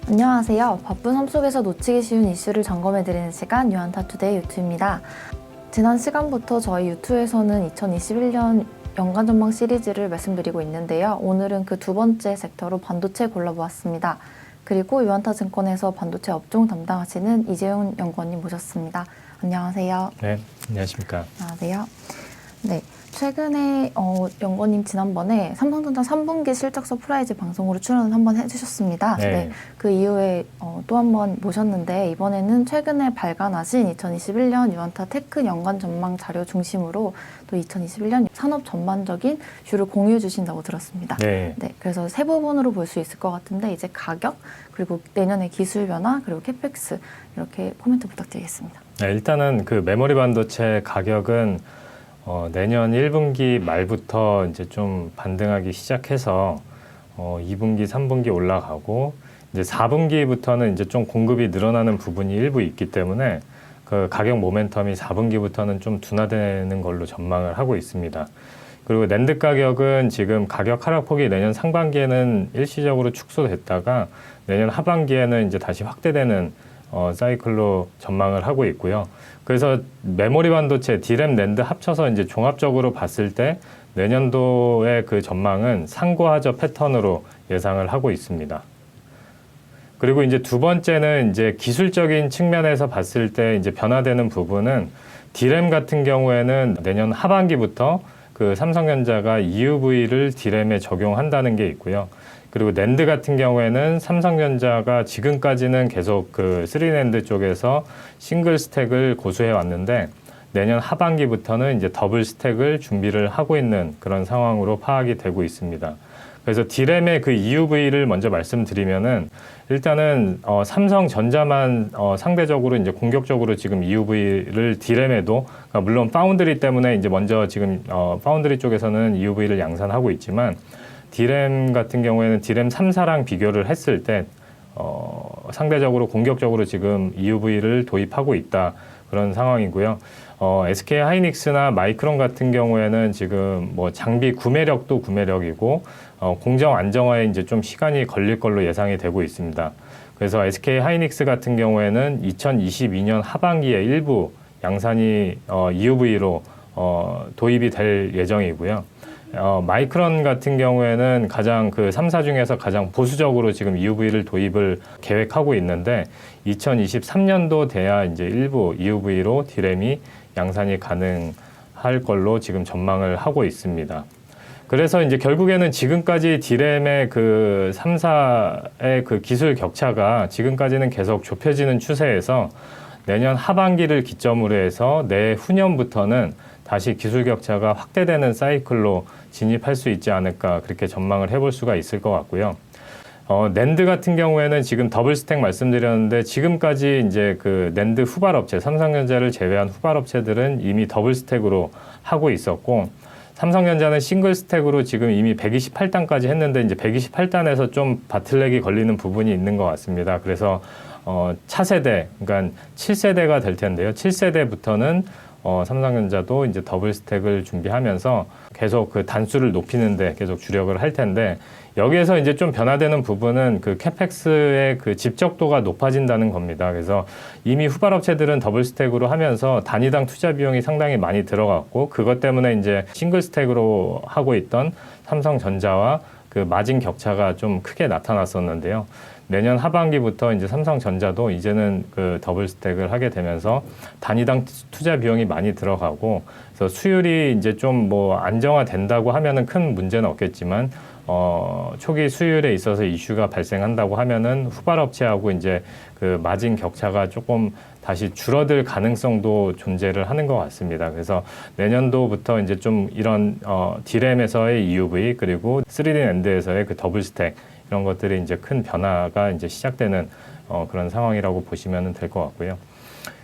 안녕하세요. 바쁜 삶 속에서 놓치기 쉬운 이슈를 점검해드리는 시간 유한타투데이 유튜입니다. 지난 시간부터 저희 유튜에서는 2021년 연간 전망 시리즈를 말씀드리고 있는데요. 오늘은 그 두 번째 섹터로 반도체 골라보았습니다. 그리고 유한타증권에서 반도체 업종 담당하시는 이재용 연구원님 모셨습니다. 안녕하세요. 네, 안녕하십니까. 안녕하세요. 네. 최근에 연구원님 지난번에 삼성전자 3분기 실적 서프라이즈 방송으로 출연을 한번 해주셨습니다. 네. 네, 그 이후에 또 한 번 모셨는데 이번에는 최근에 발간하신 2021년 유한타 테크 연간 전망 자료 중심으로 또 2021년 산업 전반적인 뷰를 공유해 주신다고 들었습니다. 네. 네, 그래서 세 부분으로 볼 수 있을 것 같은데 이제 가격, 그리고 내년의 기술 변화, 그리고 캐펙스 이렇게 코멘트 부탁드리겠습니다. 네, 일단은 그 메모리 반도체 가격은 내년 1분기 말부터 이제 좀 반등하기 시작해서 2분기, 3분기 올라가고 이제 4분기부터는 이제 좀 공급이 늘어나는 부분이 일부 있기 때문에 그 가격 모멘텀이 4분기부터는 좀 둔화되는 걸로 전망을 하고 있습니다. 그리고 낸드 가격은 지금 가격 하락폭이 내년 상반기에는 일시적으로 축소됐다가 내년 하반기에는 이제 다시 확대되는 사이클로 전망을 하고 있고요. 그래서 메모리 반도체, D램, 낸드 합쳐서 이제 종합적으로 봤을 때 내년도의 그 전망은 상고하저 패턴으로 예상을 하고 있습니다. 그리고 이제 두 번째는 이제 기술적인 측면에서 봤을 때 이제 변화되는 부분은 D램 같은 경우에는 내년 하반기부터 그 삼성전자가 EUV를 D램에 적용한다는 게 있고요. 그리고 낸드 같은 경우에는 삼성전자가 지금까지는 계속 그 3낸드 쪽에서 싱글 스택을 고수해 왔는데 내년 하반기부터는 이제 더블 스택을 준비를 하고 있는 그런 상황으로 파악이 되고 있습니다. 그래서 D램의 그 EUV를 먼저 말씀드리면은 일단은 삼성전자만 상대적으로 이제 공격적으로 지금 EUV를 D램에도 그러니까 물론 파운드리 때문에 이제 먼저 지금 파운드리 쪽에서는 EUV를 양산하고 있지만 D램 같은 경우에는 D램 3사랑 비교를 했을 때 상대적으로 공격적으로 지금 EUV를 도입하고 있다 그런 상황이고요. SK 하이닉스나 마이크론 같은 경우에는 지금 뭐 장비 구매력도 구매력이고 공정 안정화에 이제 좀 시간이 걸릴 걸로 예상이 되고 있습니다. 그래서 SK 하이닉스 같은 경우에는 2022년 하반기에 일부 양산이 EUV로 도입이 될 예정이고요. 마이크론 같은 경우에는 가장 그 3사 중에서 가장 보수적으로 지금 EUV를 도입을 계획하고 있는데 2023년도 돼야 이제 일부 EUV로 D램이 양산이 가능할 걸로 지금 전망을 하고 있습니다. 그래서 이제 결국에는 지금까지 D램의 그 3사의 그 기술 격차가 지금까지는 계속 좁혀지는 추세에서 내년 하반기를 기점으로 해서 내후년부터는 다시 기술 격차가 확대되는 사이클로 진입할 수 있지 않을까 그렇게 전망을 해볼 수가 있을 것 같고요. 낸드 같은 경우에는 지금 더블 스택 말씀드렸는데 지금까지 이제 그 낸드 후발업체, 삼성전자를 제외한 후발업체들은 이미 더블 스택으로 하고 있었고 삼성전자는 싱글 스택으로 지금 이미 128단까지 했는데 이제 128단에서 좀 바틀렉이 걸리는 부분이 있는 것 같습니다. 그래서 차세대, 그러니까 7세대가 될 텐데요. 7세대부터는 삼성전자도 이제 더블 스택을 준비하면서 계속 그 단수를 높이는데 계속 주력을 할 텐데 여기에서 이제 좀 변화되는 부분은 그 캐펙스의 그 집적도가 높아진다는 겁니다. 그래서 이미 후발업체들은 더블 스택으로 하면서 단위당 투자 비용이 상당히 많이 들어갔고 그것 때문에 이제 싱글 스택으로 하고 있던 삼성전자와 그 마진 격차가 좀 크게 나타났었는데요. 내년 하반기부터 이제 삼성전자도 이제는 그 더블 스택을 하게 되면서 단위당 투자 비용이 많이 들어가고 그래서 수율이 이제 좀 뭐 안정화된다고 하면은 큰 문제는 없겠지만 초기 수율에 있어서 이슈가 발생한다고 하면은 후발업체하고 이제 그 마진 격차가 조금 다시 줄어들 가능성도 존재를 하는 것 같습니다. 그래서 내년도부터 이제 좀 이런 D램에서의 EUV 그리고 3D 낸드에서의 그 더블 스택 이런 것들이 이제 큰 변화가 이제 시작되는 그런 상황이라고 보시면 될 것 같고요.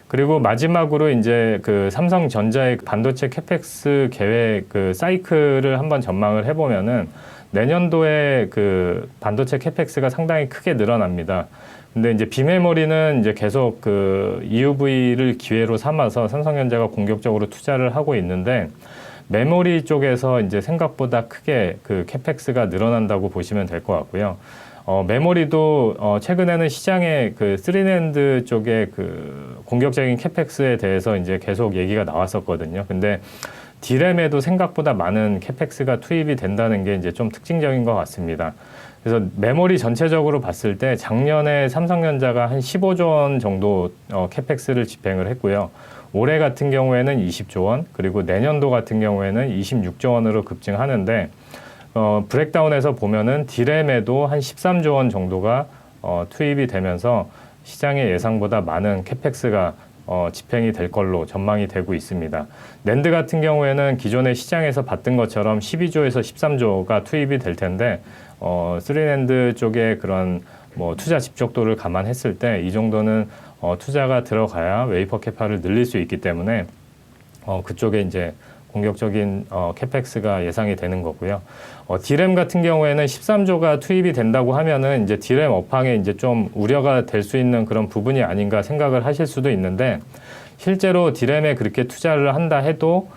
그리고 마지막으로 이제 그 삼성전자의 반도체 캐펙스 계획 그 사이클을 한번 전망을 해보면은 내년도에 그 반도체 캐펙스가 상당히 크게 늘어납니다. 근데 이제 비메모리는 이제 계속 그 EUV를 기회로 삼아서 삼성전자가 공격적으로 투자를 하고 있는데 메모리 쪽에서 이제 생각보다 크게 그 캐펙스가 늘어난다고 보시면 될 것 같고요. 메모리도 최근에는 시장에 그 3NAND 쪽에 그 공격적인 캐펙스에 대해서 이제 계속 얘기가 나왔었거든요. 근데 D램에도 생각보다 많은 캐펙스가 투입이 된다는 게 이제 좀 특징적인 것 같습니다. 그래서 메모리 전체적으로 봤을 때 작년에 삼성전자가 한 15조 원 정도 캐펙스를 집행을 했고요. 올해 같은 경우에는 20조 원, 그리고 내년도 같은 경우에는 26조 원으로 급증하는데 브렉다운에서 보면은 D램에도 한 13조 원 정도가 투입이 되면서 시장의 예상보다 많은 캐펙스가 집행이 될 걸로 전망이 되고 있습니다. 낸드 같은 경우에는 기존의 시장에서 봤던 것처럼 12조에서 13조가 투입이 될 텐데 3낸드 쪽에 그런 뭐 투자 집적도를 감안했을 때 이 정도는 투자가 들어가야 웨이퍼 캐파를 늘릴 수 있기 때문에 그쪽에 이제 공격적인 캐펙스가 예상이 되는 거고요. D램 같은 경우에는 13조가 투입이 된다고 하면은 이제 D램 업황에 이제 좀 우려가 될 수 있는 그런 부분이 아닌가 생각을 하실 수도 있는데 실제로 D램에 그렇게 투자를 한다 해도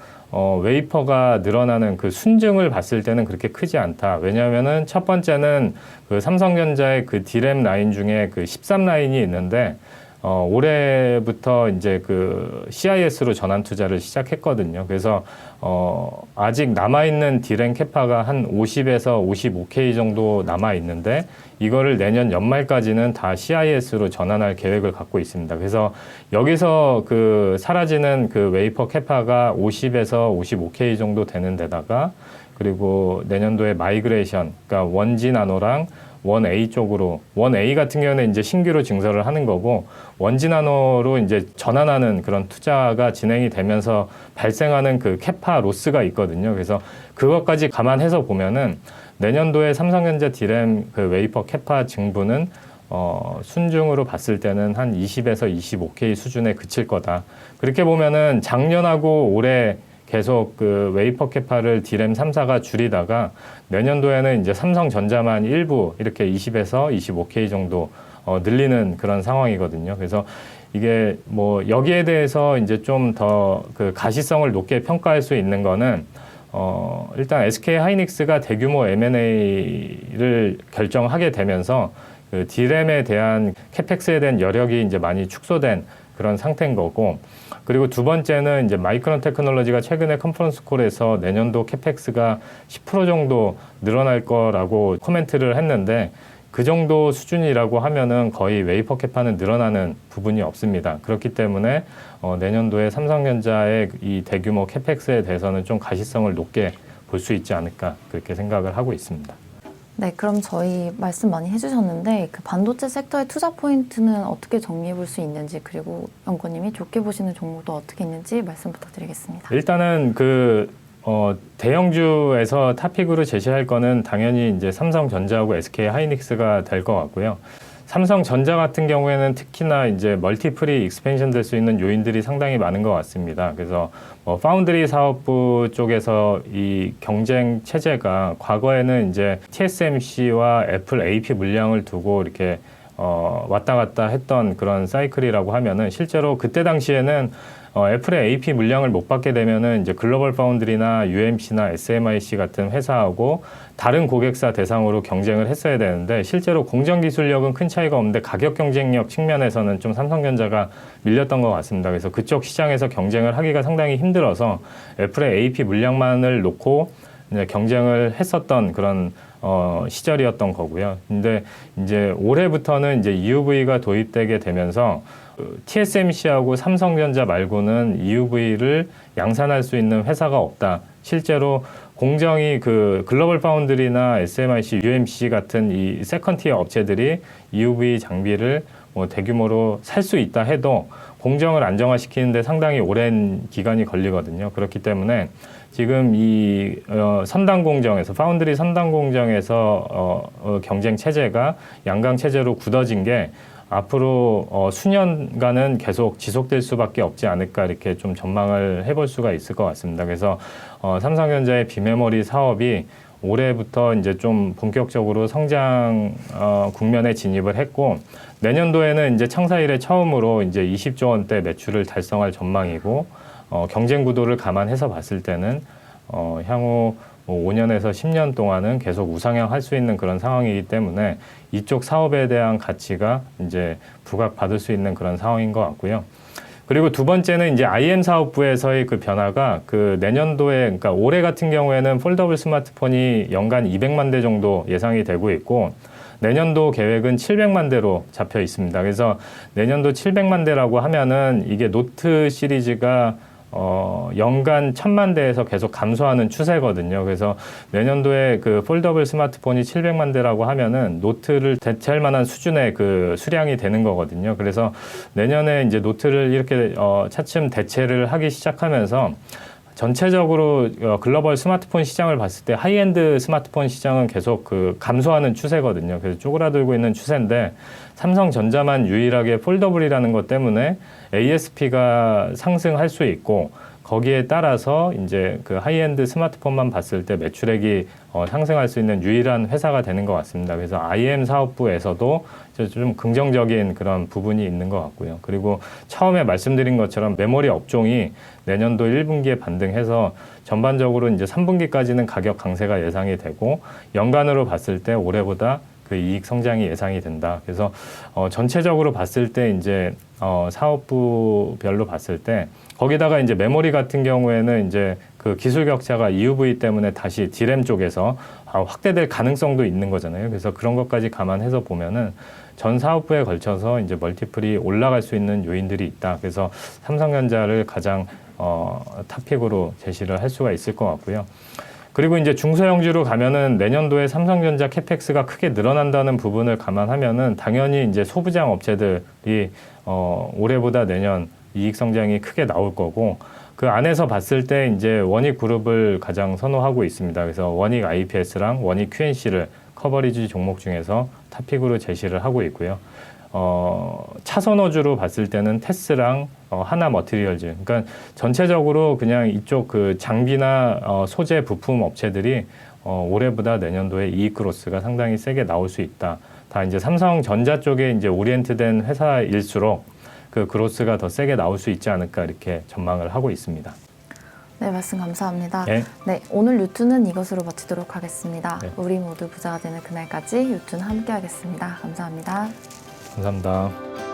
웨이퍼가 늘어나는 그 순증을 봤을 때는 그렇게 크지 않다. 왜냐하면은 첫 번째는 그 삼성전자의 그 D램 라인 중에 그 13 라인이 있는데 올해부터 이제 그 CIS로 전환 투자를 시작했거든요. 그래서 아직 남아있는 D램 캐파가 한 50에서 55K 정도 남아있는데 이거를 내년 연말까지는 다 CIS로 전환할 계획을 갖고 있습니다. 그래서 여기서 그 사라지는 그 웨이퍼 캐파가 50에서 55K 정도 되는 데다가 그리고 내년도에 마이그레이션, 그러니까 원지 나노랑 원A 쪽으로, 원A 같은 경우는 이제 신규로 증설을 하는 거고, 원지 나노로 이제 전환하는 그런 투자가 진행이 되면서 발생하는 그 캐파 로스가 있거든요. 그래서 그것까지 감안해서 보면은 내년도에 삼성전자 D램 그 웨이퍼 캐파 증부는 순증으로 봤을 때는 한 20에서 25K 수준에 그칠 거다. 그렇게 보면은 작년하고 올해 계속 그 웨이퍼 캐파를 D램 3사가 줄이다가 내년도에는 이제 삼성전자만 일부 이렇게 20에서 25K 정도 늘리는 그런 상황이거든요. 그래서 이게 뭐 여기에 대해서 이제 좀 더 그 가시성을 높게 평가할 수 있는 거는 일단 SK 하이닉스가 대규모 M&A를 결정하게 되면서 그 D램에 대한 캐펙스에 대한 여력이 이제 많이 축소된 그런 상태인 거고, 그리고 두 번째는 이제 마이크론 테크놀로지가 최근에 컨퍼런스 콜에서 내년도 캐펙스가 10% 정도 늘어날 거라고 코멘트를 했는데 그 정도 수준이라고 하면은 거의 웨이퍼 캐파는 늘어나는 부분이 없습니다. 그렇기 때문에 내년도에 삼성전자의 이 대규모 캐펙스에 대해서는 좀 가시성을 높게 볼 수 있지 않을까 그렇게 생각을 하고 있습니다. 네, 그럼 저희 말씀 많이 해주셨는데 그 반도체 섹터의 투자 포인트는 어떻게 정리해 볼 수 있는지, 그리고 연구님이 좋게 보시는 종목도 어떻게 있는지 말씀 부탁드리겠습니다. 일단은 그 대형주에서 탑픽으로 제시할 거는 당연히 이제 삼성전자하고 SK 하이닉스가 될 것 같고요. 삼성전자 같은 경우에는 특히나 이제 멀티플이 익스펜션 될 수 있는 요인들이 상당히 많은 것 같습니다. 그래서 파운드리 사업부 쪽에서 이 경쟁 체제가 과거에는 이제 TSMC와 애플 AP 물량을 두고 이렇게 왔다 갔다 했던 그런 사이클이라고 하면은 실제로 그때 당시에는 애플의 AP 물량을 못 받게 되면은 이제 글로벌 파운드리나 UMC나 SMIC 같은 회사하고 다른 고객사 대상으로 경쟁을 했어야 되는데 실제로 공정 기술력은 큰 차이가 없는데 가격 경쟁력 측면에서는 좀 삼성전자가 밀렸던 것 같습니다. 그래서 그쪽 시장에서 경쟁을 하기가 상당히 힘들어서 애플의 AP 물량만을 놓고 이제 경쟁을 했었던 그런 시절이었던 거고요. 근데 이제 올해부터는 이제 EUV가 도입되게 되면서 TSMC하고 삼성전자 말고는 EUV를 양산할 수 있는 회사가 없다. 실제로 공정이 그 글로벌 파운드리나 SMIC, UMC 같은 이 세컨티어 업체들이 EUV 장비를 뭐 대규모로 살 수 있다 해도 공정을 안정화시키는데 상당히 오랜 기간이 걸리거든요. 그렇기 때문에 지금 이 선단 공정에서 파운드리 선단 공정에서 경쟁 체제가 양강 체제로 굳어진 게 앞으로 수년간은 계속 지속될 수밖에 없지 않을까 이렇게 좀 전망을 해볼 수가 있을 것 같습니다. 그래서 삼성전자의 비메모리 사업이 올해부터 이제 좀 본격적으로 성장 국면에 진입을 했고 내년도에는 이제 창사 이래 처음으로 이제 20조 원대 매출을 달성할 전망이고 경쟁 구도를 감안해서 봤을 때는 향후 뭐 5년에서 10년 동안은 계속 우상향 할 수 있는 그런 상황이기 때문에 이쪽 사업에 대한 가치가 이제 부각받을 수 있는 그런 상황인 것 같고요. 그리고 두 번째는 이제 IM 사업부에서의 그 변화가 그 내년도에, 그러니까 올해 같은 경우에는 폴더블 스마트폰이 연간 200만 대 정도 예상이 되고 있고, 내년도 계획은 700만 대로 잡혀 있습니다. 그래서 내년도 700만 대라고 하면은 이게 노트 시리즈가 연간 1000만 대에서 계속 감소하는 추세거든요. 그래서 내년도에 그 폴더블 스마트폰이 700만 대라고 하면은 노트를 대체할 만한 수준의 그 수량이 되는 거거든요. 그래서 내년에 이제 노트를 이렇게 차츰 대체를 하기 시작하면서 전체적으로 글로벌 스마트폰 시장을 봤을 때 하이엔드 스마트폰 시장은 계속 그 감소하는 추세거든요. 그래서 쪼그라들고 있는 추세인데 삼성전자만 유일하게 폴더블이라는 것 때문에 ASP가 상승할 수 있고 거기에 따라서 이제 그 하이엔드 스마트폰만 봤을 때 매출액이 상승할 수 있는 유일한 회사가 되는 것 같습니다. 그래서 IM 사업부에서도 좀 긍정적인 그런 부분이 있는 것 같고요. 그리고 처음에 말씀드린 것처럼 메모리 업종이 내년도 1분기에 반등해서 전반적으로 이제 3분기까지는 가격 강세가 예상이 되고 연간으로 봤을 때 올해보다 그 이익 성장이 예상이 된다. 그래서 전체적으로 봤을 때 이제 사업부별로 봤을 때 거기다가 이제 메모리 같은 경우에는 이제 그 기술 격차가 EUV 때문에 다시 D램 쪽에서 확대될 가능성도 있는 거잖아요. 그래서 그런 것까지 감안해서 보면은 전 사업부에 걸쳐서 이제 멀티플이 올라갈 수 있는 요인들이 있다. 그래서 삼성전자를 가장 탑픽으로 제시를 할 수가 있을 것 같고요. 그리고 이제 중소형주로 가면은 내년도에 삼성전자 캐펙스가 크게 늘어난다는 부분을 감안하면은 당연히 이제 소부장 업체들이 올해보다 내년 이익 성장이 크게 나올 거고 그 안에서 봤을 때 이제 원익 그룹을 가장 선호하고 있습니다. 그래서 원익 IPS랑 원익 QNC를 커버리지 종목 중에서 탑픽으로 제시를 하고 있고요. 차선호주로 봤을 때는 테스랑 하나 머티리얼즈. 그러니까 전체적으로 그냥 이쪽 그 장비나 소재 부품 업체들이 올해보다 내년도에 이익 그로스가 상당히 세게 나올 수 있다. 다 이제 삼성전자 쪽에 이제 오리엔트된 회사일수록 그 그로스가 더 세게 나올 수 있지 않을까 이렇게 전망을 하고 있습니다. 네, 말씀 감사합니다. 네. 네, 오늘 유튜는 이것으로 마치도록 하겠습니다. 네. 우리 모두 부자가 되는 그날까지 유튜는 함께 하겠습니다. 감사합니다. 감사합니다.